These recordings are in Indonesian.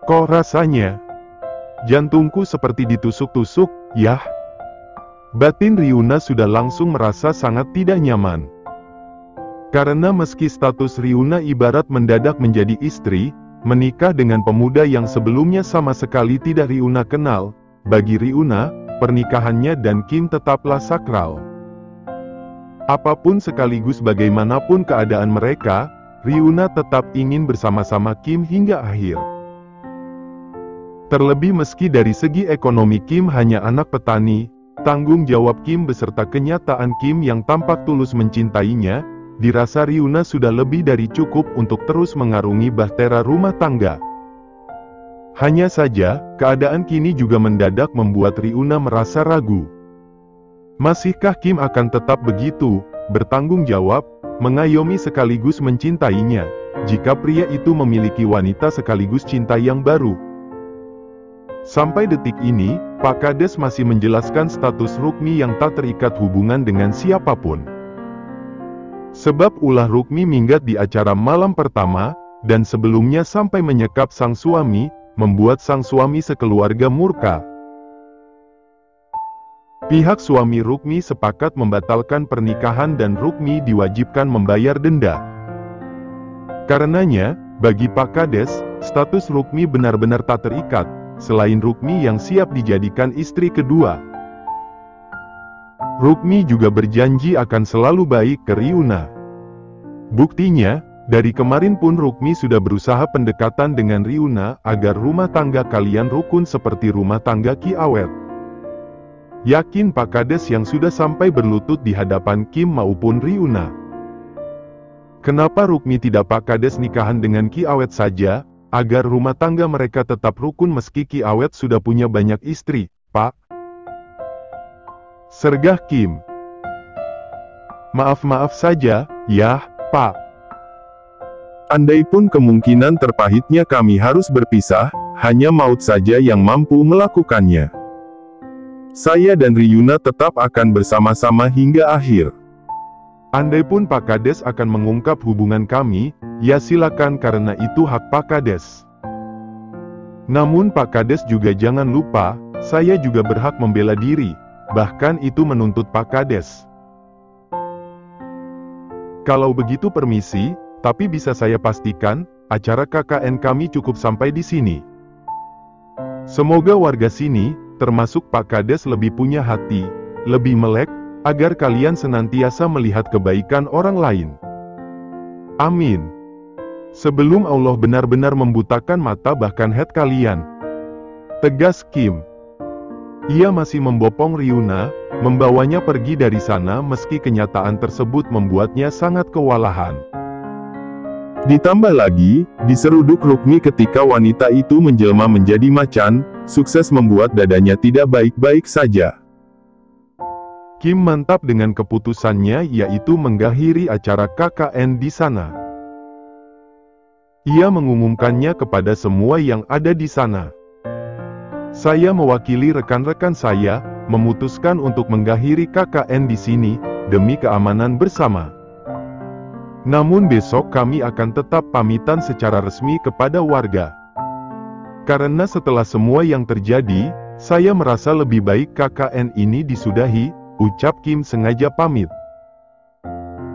Kok rasanya? Jantungku seperti ditusuk-tusuk, yah. Batin Ryuna sudah langsung merasa sangat tidak nyaman. Karena meski status Ryuna ibarat mendadak menjadi istri, menikah dengan pemuda yang sebelumnya sama sekali tidak Ryuna kenal, bagi Ryuna, pernikahannya dan Kim tetaplah sakral. Apapun sekaligus bagaimanapun keadaan mereka, Ryuna tetap ingin bersama-sama Kim hingga akhir. Terlebih meski dari segi ekonomi Kim hanya anak petani, tanggung jawab Kim beserta kenyataan Kim yang tampak tulus mencintainya, dirasa Ryuna sudah lebih dari cukup untuk terus mengarungi bahtera rumah tangga. Hanya saja, keadaan kini juga mendadak membuat Ryuna merasa ragu. Masihkah Kim akan tetap begitu, bertanggung jawab, mengayomi sekaligus mencintainya, jika pria itu memiliki wanita sekaligus cinta yang baru? Sampai detik ini, Pak Kades masih menjelaskan status Rukmi yang tak terikat hubungan dengan siapapun. Sebab ulah Rukmi minggat di acara malam pertama, dan sebelumnya sampai menyekap sang suami, membuat sang suami sekeluarga murka. Pihak suami Rukmi sepakat membatalkan pernikahan dan Rukmi diwajibkan membayar denda. Karenanya, bagi Pak Kades, status Rukmi benar-benar tak terikat, selain Rukmi yang siap dijadikan istri kedua. Rukmi juga berjanji akan selalu baik ke Ryuna. Buktinya, dari kemarin pun Rukmi sudah berusaha pendekatan dengan Ryuna agar rumah tangga kalian rukun seperti rumah tangga Ki Awet. Yakin Pak Kades yang sudah sampai berlutut di hadapan Kim maupun Ryuna. Kenapa Rukmi tidak Pak Kades nikahan dengan Ki Awet saja, agar rumah tangga mereka tetap rukun meski Ki Awet sudah punya banyak istri, Pak? Sergah Kim. Maaf-maaf saja, yah, Pak. Andaipun kemungkinan terpahitnya kami harus berpisah, hanya maut saja yang mampu melakukannya. Saya dan Ryuna tetap akan bersama-sama hingga akhir. Andaipun Pak Kades akan mengungkap hubungan kami, ya silakan karena itu hak Pak Kades. Namun Pak Kades juga jangan lupa, saya juga berhak membela diri, bahkan itu menuntut Pak Kades. Kalau begitu permisi, tapi bisa saya pastikan, acara KKN kami cukup sampai di sini. Semoga warga sini, termasuk Pak Kades lebih punya hati, lebih melek, agar kalian senantiasa melihat kebaikan orang lain. Amin. Sebelum Allah benar-benar membutakan mata bahkan head kalian. Tegas Kim. Ia masih membopong Ryuna, membawanya pergi dari sana meski kenyataan tersebut membuatnya sangat kewalahan. Ditambah lagi, diseruduk Rukmi ketika wanita itu menjelma menjadi macan, sukses membuat dadanya tidak baik-baik saja. Kim mantap dengan keputusannya yaitu mengakhiri acara KKN di sana. Ia mengumumkannya kepada semua yang ada di sana. Saya mewakili rekan-rekan saya, memutuskan untuk mengakhiri KKN di sini, demi keamanan bersama. Namun besok kami akan tetap pamitan secara resmi kepada warga. Karena setelah semua yang terjadi, saya merasa lebih baik KKN ini disudahi, ucap Kim sengaja pamit.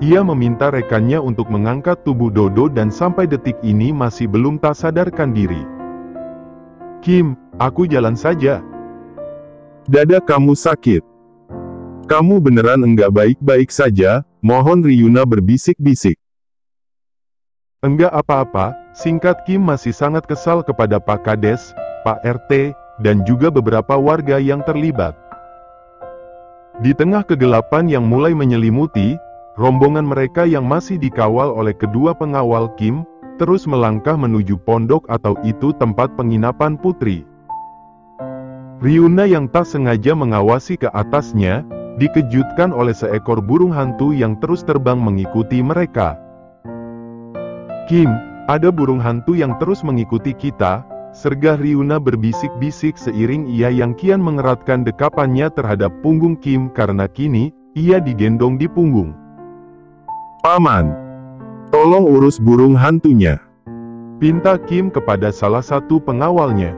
Ia meminta rekannya untuk mengangkat tubuh Dodo dan sampai detik ini masih belum tak sadarkan diri. Kim, aku jalan saja. Dada kamu sakit. Kamu beneran enggak baik-baik saja, mohon Ryuna berbisik-bisik. Enggak apa-apa, singkat Kim masih sangat kesal kepada Pak Kades, Pak RT, dan juga beberapa warga yang terlibat. Di tengah kegelapan yang mulai menyelimuti, rombongan mereka yang masih dikawal oleh kedua pengawal Kim, terus melangkah menuju pondok atau itu tempat penginapan putri. Ryuna yang tak sengaja mengawasi ke atasnya, dikejutkan oleh seekor burung hantu yang terus terbang mengikuti mereka. Kim, ada burung hantu yang terus mengikuti kita, sergah Ryuna berbisik-bisik seiring ia yang kian mengeratkan dekapannya terhadap punggung Kim karena kini, ia digendong di punggung. Paman, tolong urus burung hantunya. pinta Kim kepada salah satu pengawalnya.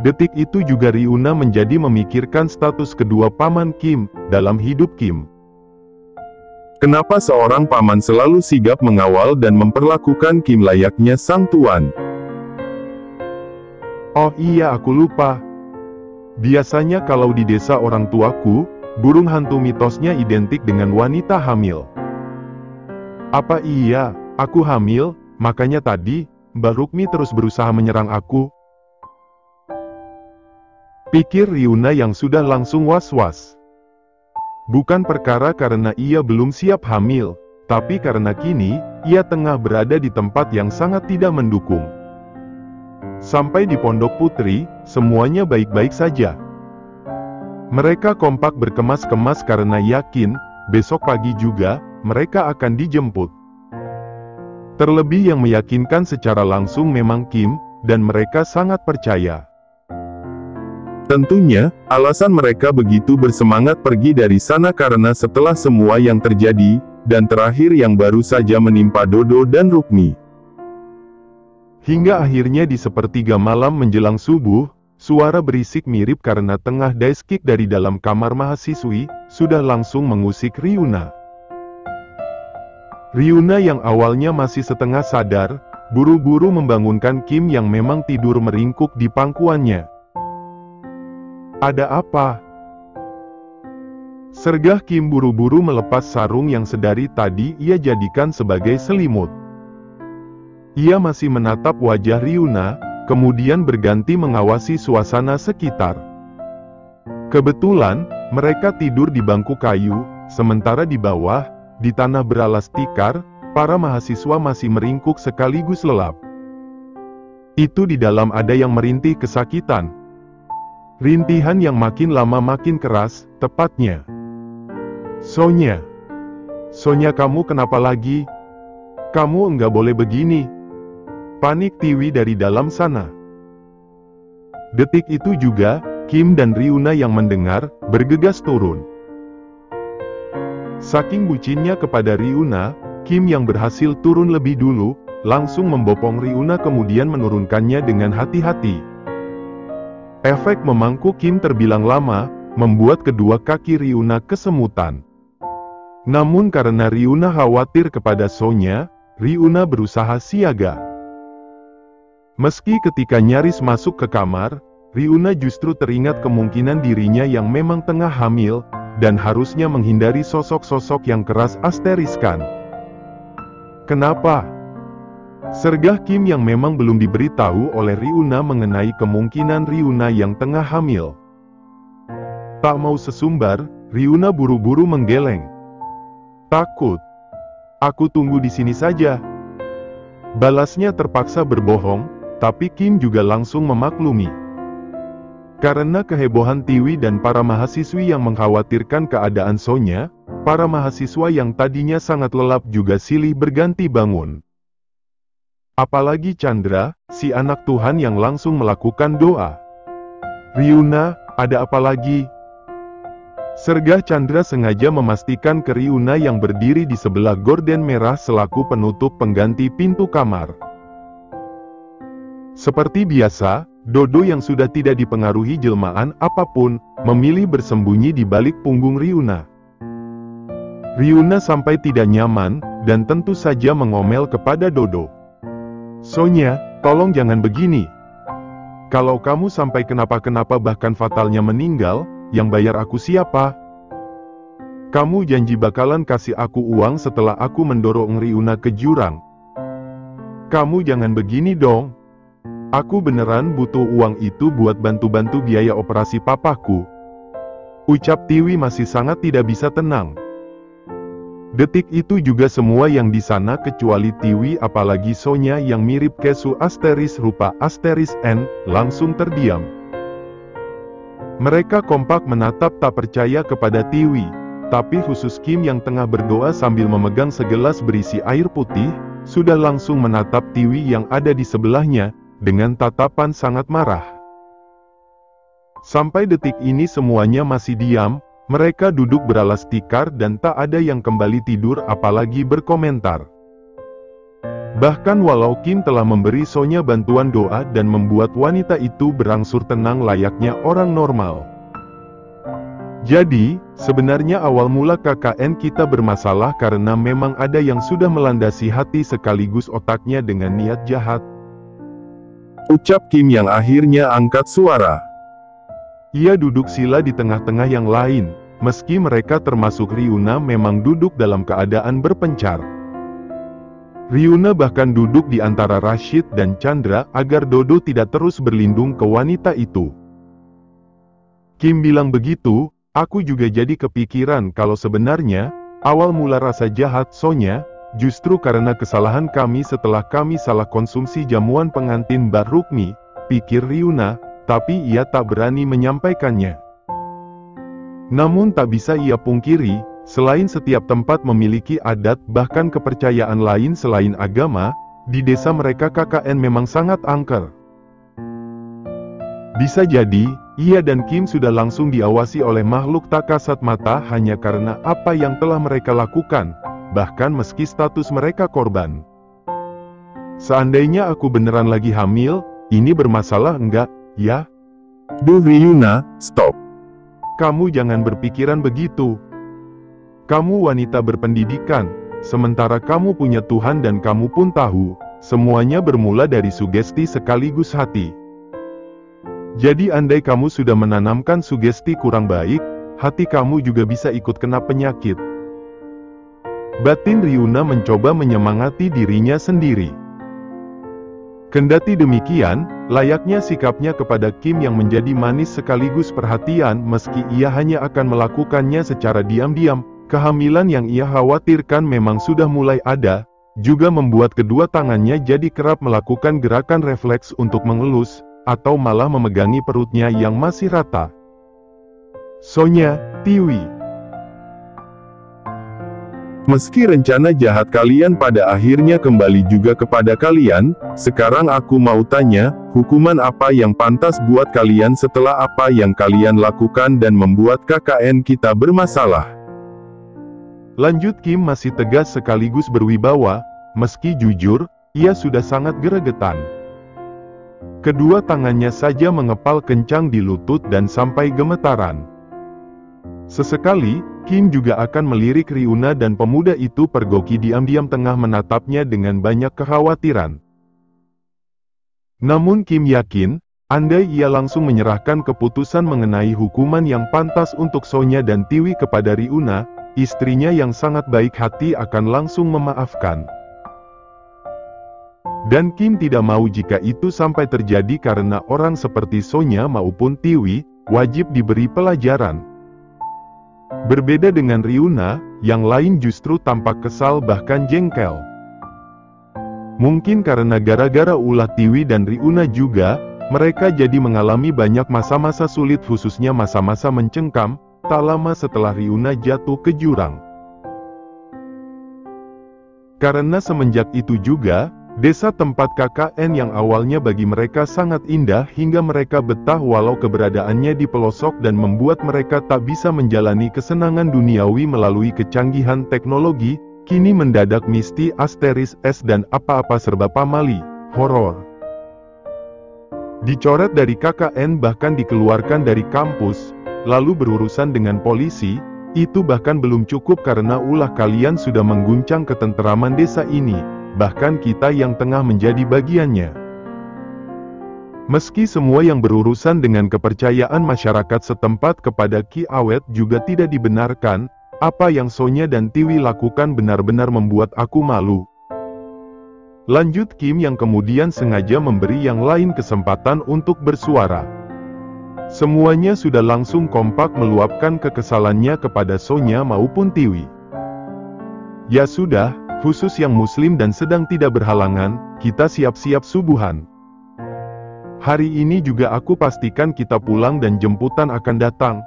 Detik itu juga Ryuna menjadi memikirkan status kedua paman Kim dalam hidup Kim. Kenapa seorang paman selalu sigap mengawal dan memperlakukan Kim layaknya sang tuan? Oh iya, aku lupa. Biasanya kalau di desa orang tuaku, burung hantu mitosnya identik dengan wanita hamil. Apa iya, aku hamil, makanya tadi, Mbak Rukmi terus berusaha menyerang aku? Pikir Ryuna yang sudah langsung was-was. Bukan perkara karena ia belum siap hamil, tapi karena kini, ia tengah berada di tempat yang sangat tidak mendukung. Sampai di Pondok Putri, semuanya baik-baik saja. Mereka kompak berkemas-kemas karena yakin, besok pagi juga, mereka akan dijemput. Terlebih yang meyakinkan secara langsung memang Kim, dan mereka sangat percaya. Tentunya, alasan mereka begitu bersemangat pergi dari sana karena setelah semua yang terjadi, dan terakhir yang baru saja menimpa Dodo dan Rukmi. Hingga akhirnya di sepertiga malam menjelang subuh, suara berisik mirip karena tengah dice kick dari dalam kamar mahasiswi, sudah langsung mengusik Ryuna. Ryuna yang awalnya masih setengah sadar, buru-buru membangunkan Kim yang memang tidur meringkuk di pangkuannya. Ada apa? Sergah Kim buru-buru melepas sarung yang sedari tadi ia jadikan sebagai selimut. Ia masih menatap wajah Ryuna, kemudian berganti mengawasi suasana sekitar. Kebetulan, mereka tidur di bangku kayu, sementara di bawah, di tanah beralas tikar, para mahasiswa masih meringkuk sekaligus lelap. Itu di dalam ada yang merintih kesakitan. Rintihan yang makin lama makin keras, tepatnya. Sonya. Sonya, kamu kenapa lagi? Kamu enggak boleh begini. Panik Tiwi dari dalam sana. Detik itu juga, Kim dan Ryuna yang mendengar, bergegas turun. Saking bucinnya kepada Ryuna, Kim yang berhasil turun lebih dulu, langsung membopong Ryuna kemudian menurunkannya dengan hati-hati. Efek memangku Kim terbilang lama, membuat kedua kaki Ryuna kesemutan. Namun karena Ryuna khawatir kepada Sonya, Ryuna berusaha siaga. Meski ketika nyaris masuk ke kamar, Ryuna justru teringat kemungkinan dirinya yang memang tengah hamil, dan harusnya menghindari sosok-sosok yang keras asteriskan. Kenapa? Sergah Kim yang memang belum diberitahu oleh Ryuna mengenai kemungkinan Ryuna yang tengah hamil. Tak mau sesumbar, Ryuna buru-buru menggeleng. Takut. Aku tunggu di sini saja. Balasnya terpaksa berbohong, tapi Kim juga langsung memaklumi. Karena kehebohan Tiwi dan para mahasiswi yang mengkhawatirkan keadaan Sonya, para mahasiswa yang tadinya sangat lelap juga silih berganti bangun. Apalagi Chandra, si anak Tuhan yang langsung melakukan doa. Ryuna, ada apa lagi? Sergah Chandra sengaja memastikan ke Ryuna yang berdiri di sebelah gorden merah selaku penutup pengganti pintu kamar. Seperti biasa, Dodo yang sudah tidak dipengaruhi jelmaan apapun, memilih bersembunyi di balik punggung Ryuna. Ryuna sampai tidak nyaman, dan tentu saja mengomel kepada Dodo. Sonya, tolong jangan begini. Kalau kamu sampai kenapa-kenapa bahkan fatalnya meninggal, yang bayar aku siapa? Kamu janji bakalan kasih aku uang setelah aku mendorong Ryuna ke jurang. Kamu jangan begini dong. Aku beneran butuh uang itu buat bantu-bantu biaya operasi papaku. Ucap Tiwi masih sangat tidak bisa tenang. Detik itu juga semua yang di sana kecuali Tiwi apalagi Sonya yang mirip Kesu asteris rupa asteris N, langsung terdiam. Mereka kompak menatap tak percaya kepada Tiwi, tapi khusus Kim yang tengah berdoa sambil memegang segelas berisi air putih, sudah langsung menatap Tiwi yang ada di sebelahnya, dengan tatapan sangat marah. Sampai detik ini semuanya masih diam. Mereka duduk beralas tikar dan tak ada yang kembali tidur apalagi berkomentar. Bahkan walau Kim telah memberi Sonya bantuan doa dan membuat wanita itu berangsur tenang layaknya orang normal. Jadi, sebenarnya awal mula KKN kita bermasalah karena memang ada yang sudah melandasi hati sekaligus otaknya dengan niat jahat. Ucap Kim yang akhirnya angkat suara. Ia duduk sila di tengah-tengah yang lain, meski mereka termasuk Ryuna memang duduk dalam keadaan berpencar. Ryuna bahkan duduk di antara Rashid dan Chandra agar Dodo tidak terus berlindung ke wanita itu. Kim bilang begitu, aku juga jadi kepikiran kalau sebenarnya, awal mula rasa jahat Sonya, justru karena kesalahan kami setelah kami salah konsumsi jamuan pengantin Mbak Rukmi, pikir Ryuna, tapi ia tak berani menyampaikannya. Namun tak bisa ia pungkiri, selain setiap tempat memiliki adat bahkan kepercayaan lain selain agama, di desa mereka KKN memang sangat angker. Bisa jadi, ia dan Kim sudah langsung diawasi oleh makhluk tak kasat mata hanya karena apa yang telah mereka lakukan, bahkan meski status mereka korban. Seandainya aku beneran lagi hamil, ini bermasalah enggak, ya? Duh Ryuna, stop. Kamu jangan berpikiran begitu. Kamu wanita berpendidikan, sementara kamu punya Tuhan dan kamu pun tahu, semuanya bermula dari sugesti sekaligus hati. Jadi andai kamu sudah menanamkan sugesti kurang baik, hati kamu juga bisa ikut kena penyakit. Batin Ryuna mencoba menyemangati dirinya sendiri. Kendati demikian, layaknya sikapnya kepada Kim yang menjadi manis sekaligus perhatian meski ia hanya akan melakukannya secara diam-diam, kehamilan yang ia khawatirkan memang sudah mulai ada, juga membuat kedua tangannya jadi kerap melakukan gerakan refleks untuk mengelus, atau malah memegangi perutnya yang masih rata. Sonya, Tiwi. Meski rencana jahat kalian pada akhirnya kembali juga kepada kalian, sekarang aku mau tanya, hukuman apa yang pantas buat kalian setelah apa yang kalian lakukan dan membuat KKN kita bermasalah? Lanjut Kim masih tegas sekaligus berwibawa, meski jujur, ia sudah sangat gregetan. Kedua tangannya saja mengepal kencang di lutut dan sampai gemetaran. Sesekali, Kim juga akan melirik Ryuna dan pemuda itu pergoki diam-diam tengah menatapnya dengan banyak kekhawatiran. Namun Kim yakin, andai ia langsung menyerahkan keputusan mengenai hukuman yang pantas untuk Sonya dan Tiwi kepada Ryuna, istrinya yang sangat baik hati akan langsung memaafkan. Dan Kim tidak mau jika itu sampai terjadi karena orang seperti Sonya maupun Tiwi, wajib diberi pelajaran. Berbeda dengan Ryuna, yang lain justru tampak kesal bahkan jengkel. Mungkin karena gara-gara ulah Tiwi dan Ryuna juga, mereka jadi mengalami banyak masa-masa sulit khususnya masa-masa mencengkam, tak lama setelah Ryuna jatuh ke jurang. Karena semenjak itu juga, desa tempat KKN yang awalnya bagi mereka sangat indah hingga mereka betah walau keberadaannya di pelosok dan membuat mereka tak bisa menjalani kesenangan duniawi melalui kecanggihan teknologi, kini mendadak misti asteris es dan apa-apa serba pamali, horor. Dicoret dari KKN bahkan dikeluarkan dari kampus, lalu berurusan dengan polisi, itu bahkan belum cukup karena ulah kalian sudah mengguncang ketenteraman desa ini. Bahkan kita yang tengah menjadi bagiannya. Meski semua yang berurusan dengan kepercayaan masyarakat setempat kepada Ki Awet juga tidak dibenarkan, apa yang Sonya dan Tiwi lakukan benar-benar membuat aku malu. Lanjut Kim yang kemudian sengaja memberi yang lain kesempatan untuk bersuara. Semuanya sudah langsung kompak meluapkan kekesalannya kepada Sonya maupun Tiwi. Ya sudah, khusus yang muslim dan sedang tidak berhalangan, kita siap-siap subuhan. Hari ini juga aku pastikan kita pulang dan jemputan akan datang.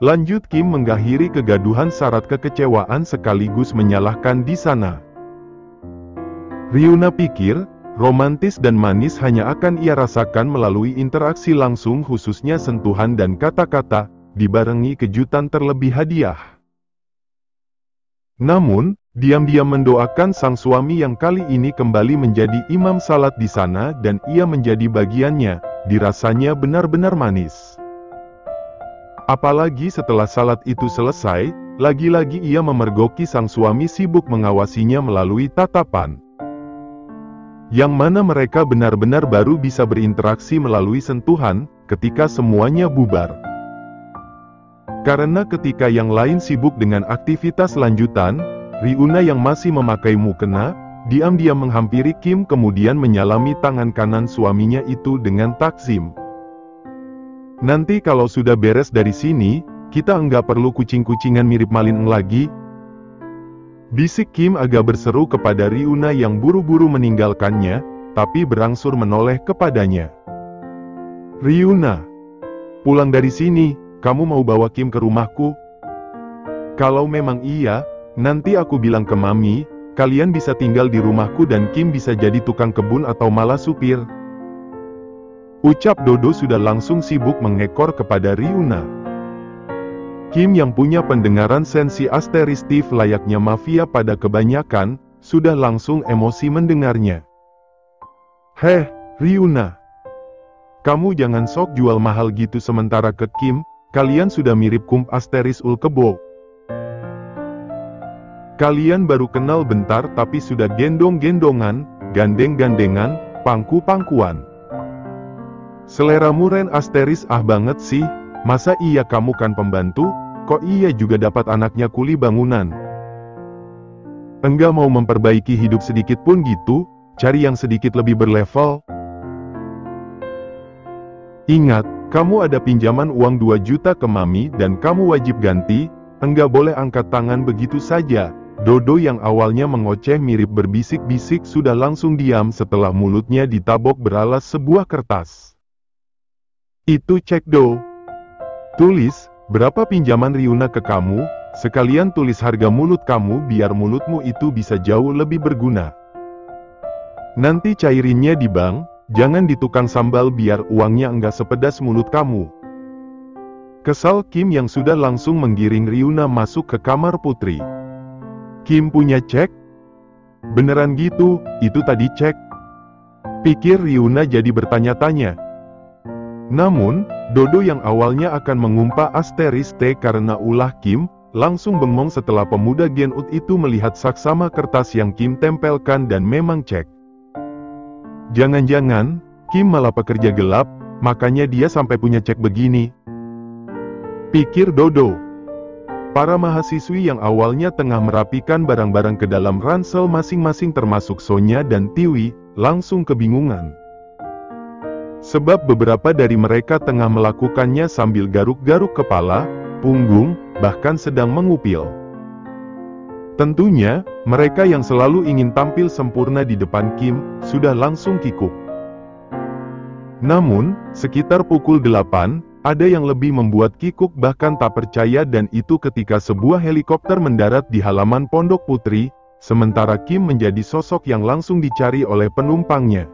Lanjut Kim mengakhiri kegaduhan syarat kekecewaan sekaligus menyalahkan di sana. Ryuna pikir, romantis dan manis hanya akan ia rasakan melalui interaksi langsung khususnya sentuhan dan kata-kata, dibarengi kejutan terlebih hadiah. Namun, diam-diam mendoakan sang suami yang kali ini kembali menjadi imam salat di sana dan ia menjadi bagiannya. Dirasanya benar-benar manis. Apalagi setelah salat itu selesai, lagi-lagi ia memergoki sang suami sibuk mengawasinya melalui tatapan. Yang mana mereka benar-benar baru bisa berinteraksi melalui sentuhan, ketika semuanya bubar. Karena ketika yang lain sibuk dengan aktivitas lanjutan, Ryuna yang masih memakai mukena, diam-diam menghampiri Kim kemudian menyalami tangan kanan suaminya itu dengan takzim. Nanti kalau sudah beres dari sini, kita enggak perlu kucing-kucingan mirip Malin lagi. Bisik Kim agak berseru kepada Ryuna yang buru-buru meninggalkannya, tapi berangsur menoleh kepadanya. Ryuna, pulang dari sini, kamu mau bawa Kim ke rumahku? Kalau memang iya, nanti aku bilang ke Mami, kalian bisa tinggal di rumahku dan Kim bisa jadi tukang kebun atau malah supir. Ucap Dodo sudah langsung sibuk mengekor kepada Ryuna. Kim yang punya pendengaran sensi asteristif layaknya mafia pada kebanyakan, sudah langsung emosi mendengarnya. Heh, Ryuna. Kamu jangan sok jual mahal gitu sementara ke Kim, kalian sudah mirip kump asteris ulkebo. Kalian baru kenal bentar tapi sudah gendong-gendongan, gandeng-gandengan, pangku-pangkuan. Seleramu Ren Asteris banget sih, masa iya kamu kan pembantu, kok iya juga dapat anaknya kuli bangunan. Enggak mau memperbaiki hidup sedikit pun gitu, cari yang sedikit lebih berlevel. Ingat, kamu ada pinjaman uang 2 juta ke Mami dan kamu wajib ganti, enggak boleh angkat tangan begitu saja. Dodo yang awalnya mengoceh mirip berbisik-bisik sudah langsung diam setelah mulutnya ditabok beralas sebuah kertas. Itu cek Do. Tulis, berapa pinjaman Ryuna ke kamu, sekalian tulis harga mulut kamu biar mulutmu itu bisa jauh lebih berguna. Nanti cairinnya di bank, jangan di tukang sambal biar uangnya enggak sepedas mulut kamu. Kesal Kim yang sudah langsung menggiring Ryuna masuk ke kamar putri. Kim punya cek? Beneran gitu, itu tadi cek. Pikir Ryuna jadi bertanya-tanya. Namun, Dodo yang awalnya akan mengumpat asteris T karena ulah Kim, langsung bengong setelah pemuda Genut itu melihat saksama kertas yang Kim tempelkan dan memang cek. Jangan-jangan, Kim malah pekerja gelap, makanya dia sampai punya cek begini. Pikir Dodo. Para mahasiswi yang awalnya tengah merapikan barang-barang ke dalam ransel masing-masing termasuk Sonya dan Tiwi, langsung kebingungan. Sebab beberapa dari mereka tengah melakukannya sambil garuk-garuk kepala, punggung, bahkan sedang mengupil. Tentunya, mereka yang selalu ingin tampil sempurna di depan Kim, sudah langsung kikuk. Namun, sekitar pukul 8, ada yang lebih membuat kikuk bahkan tak percaya dan itu ketika sebuah helikopter mendarat di halaman Pondok Putri, sementara Kim menjadi sosok yang langsung dicari oleh penumpangnya.